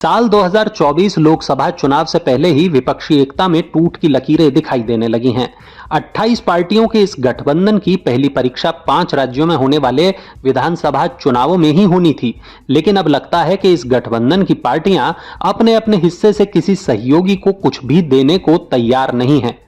साल 2024 लोकसभा चुनाव से पहले ही विपक्षी एकता में टूट की लकीरें दिखाई देने लगी हैं। 28 पार्टियों के इस गठबंधन की पहली परीक्षा 5 राज्यों में होने वाले विधानसभा चुनावों में ही होनी थी, लेकिन अब लगता है कि इस गठबंधन की पार्टियां अपने अपने हिस्से से किसी सहयोगी को कुछ भी देने को तैयार नहीं हैं।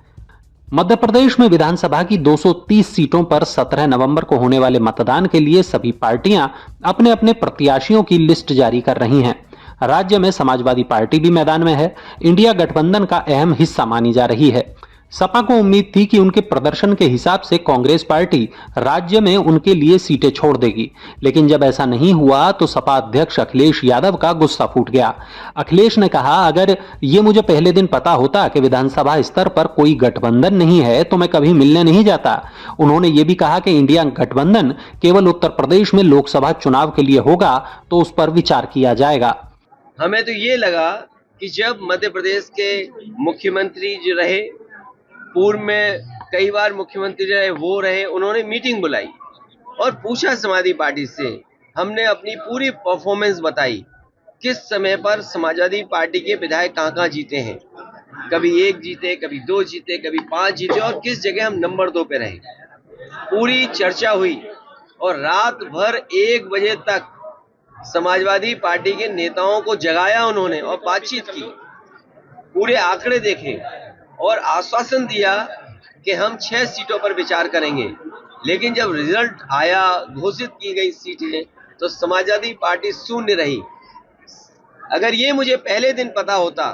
मध्य प्रदेश में विधानसभा की 230 सीटों पर 17 नवंबर को होने वाले मतदान के लिए सभी पार्टियां अपने अपने प्रत्याशियों की लिस्ट जारी कर रही हैं। राज्य में समाजवादी पार्टी भी मैदान में है। इंडिया गठबंधन का अहम हिस्सा मानी जा रही है। सपा को उम्मीद थी कि उनके प्रदर्शन के हिसाब से कांग्रेस पार्टी राज्य में उनके लिए सीटें छोड़ देगी, लेकिन जब ऐसा नहीं हुआ तो सपा अध्यक्ष अखिलेश यादव का गुस्सा फूट गया। अखिलेश ने कहा, अगर ये मुझे पहले दिन पता होता कि विधानसभा स्तर पर कोई गठबंधन नहीं है तो मैं कभी मिलने नहीं जाता। उन्होंने ये भी कहा कि इंडिया गठबंधन केवल उत्तर प्रदेश में लोकसभा चुनाव के लिए होगा तो उस पर विचार किया जाएगा। हमें तो ये लगा कि जब मध्य प्रदेश के मुख्यमंत्री जो रहे, पूर्व में कई बार मुख्यमंत्री रहे, वो रहे, उन्होंने मीटिंग बुलाई और पूछा समाजवादी पार्टी से। हमने अपनी पूरी परफॉर्मेंस बताई, किस समय पर समाजवादी पार्टी के विधायक कहाँ जीते हैं, कभी 1 जीते, कभी 2 जीते, कभी 5 जीते और किस जगह हम नंबर 2 पे रहे। पूरी चर्चा हुई और रात भर 1 बजे तक समाजवादी पार्टी के नेताओं को जगाया उन्होंने और बातचीत की, पूरे आंकड़े देखे और आश्वासन दिया कि हम 6 सीटों पर विचार करेंगे। लेकिन जब रिजल्ट आया, घोषित की गई सीटें, तो समाजवादी पार्टी शून्य रही। अगर ये मुझे पहले दिन पता होता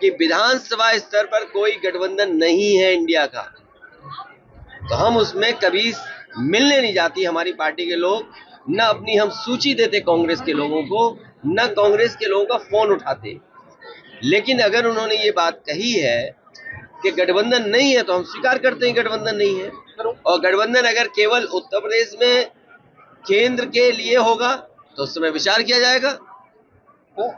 कि विधानसभा स्तर पर कोई गठबंधन नहीं है इंडिया का, तो हम उसमें कभी मिलने नहीं जाती हमारी पार्टी के लोग, न अपनी हम सूची देते कांग्रेस के लोगों को, न कांग्रेस के लोगों का फोन उठाते। लेकिन अगर उन्होंने ये बात कही है कि गठबंधन नहीं है तो हम स्वीकार करते हैं गठबंधन नहीं है। और गठबंधन अगर केवल उत्तर प्रदेश में केंद्र के लिए होगा तो उस समय विचार किया जाएगा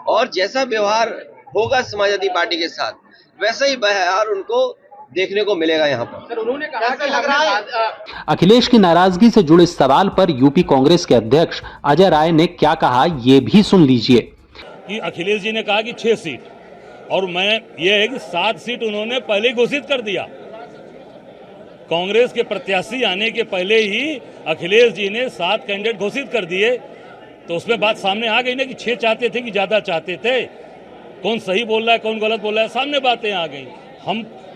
और जैसा व्यवहार होगा समाजवादी पार्टी के साथ वैसा ही व्यवहार उनको देखने को मिलेगा यहाँ पर। उन्होंने कहा कि अखिलेश की नाराजगी से जुड़े सवाल पर यूपी कांग्रेस के अध्यक्ष अजय राय ने क्या कहा, ये भी सुन लीजिए। कि अखिलेश जी ने कहा कि 6 सीट और मैं ये है कि 7 सीट उन्होंने पहले ही घोषित कर दिया। कांग्रेस के प्रत्याशी आने के पहले ही अखिलेश जी ने 7 कैंडिडेट घोषित कर दिए, तो उसमें बात सामने आ गई ना कि 6 चाहते थे कि ज्यादा चाहते थे। कौन सही बोल रहा है, कौन गलत बोल रहा है, सामने बातें आ गई।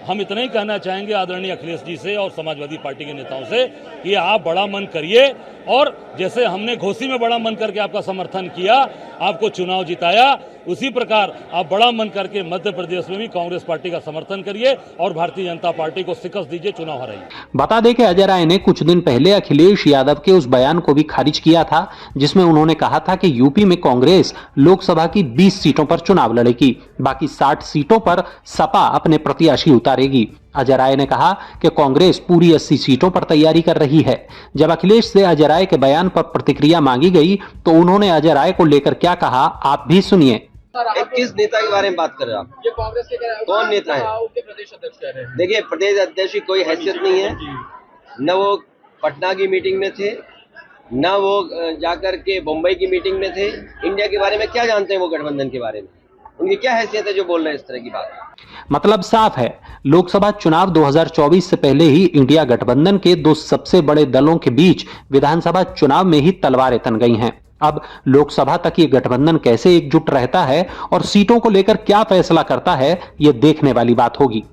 हम इतना ही कहना चाहेंगे आदरणीय अखिलेश जी से और समाजवादी पार्टी के नेताओं से कि आप बड़ा मन करिए और जैसे हमने घोसी में बड़ा मन करके आपका समर्थन किया, आपको चुनाव जिताया, उसी प्रकार आप बड़ा मन करके मध्य प्रदेश में भी कांग्रेस पार्टी का समर्थन करिए और भारतीय जनता पार्टी को शिकस्त दीजिए, चुनाव हराइए। बता दें कि अजय राय ने कुछ दिन पहले अखिलेश यादव के उस बयान को भी खारिज किया था जिसमें उन्होंने कहा था कि यूपी में कांग्रेस लोकसभा की 20 सीटों पर चुनाव लड़ेगी, बाकी 60 सीटों पर सपा अपने प्रत्याशी उतारेगी। अजय राय ने कहा कि कांग्रेस पूरी 80 सीटों पर तैयारी कर रही है। जब अखिलेश से अजय राय के बयान पर प्रतिक्रिया मांगी गई तो उन्होंने अजय राय को लेकर क्या कहा, आप भी सुनिए। किस नेता के बारे में बात कर रहे हैं आप? ये कांग्रेस के कौन नेता है? उनके प्रदेश अध्यक्ष कह रहे हैं। देखिए, प्रदेश अध्यक्ष की कोई हैसियत नहीं है, न वो पटना की मीटिंग में थे, न वो जाकर के मुंबई की मीटिंग में थे। इंडिया के बारे में क्या जानते हैं वो, गठबंधन के बारे में उनकी क्या हैसियत है जो बोल रहे हैं इस तरह की बात? मतलब साफ है, लोकसभा चुनाव 2024 से पहले ही इंडिया गठबंधन के 2 सबसे बड़े दलों के बीच विधानसभा चुनाव में ही तलवारें तन गई हैं। अब लोकसभा तक ये गठबंधन कैसे एकजुट रहता है और सीटों को लेकर क्या फैसला करता है, ये देखने वाली बात होगी।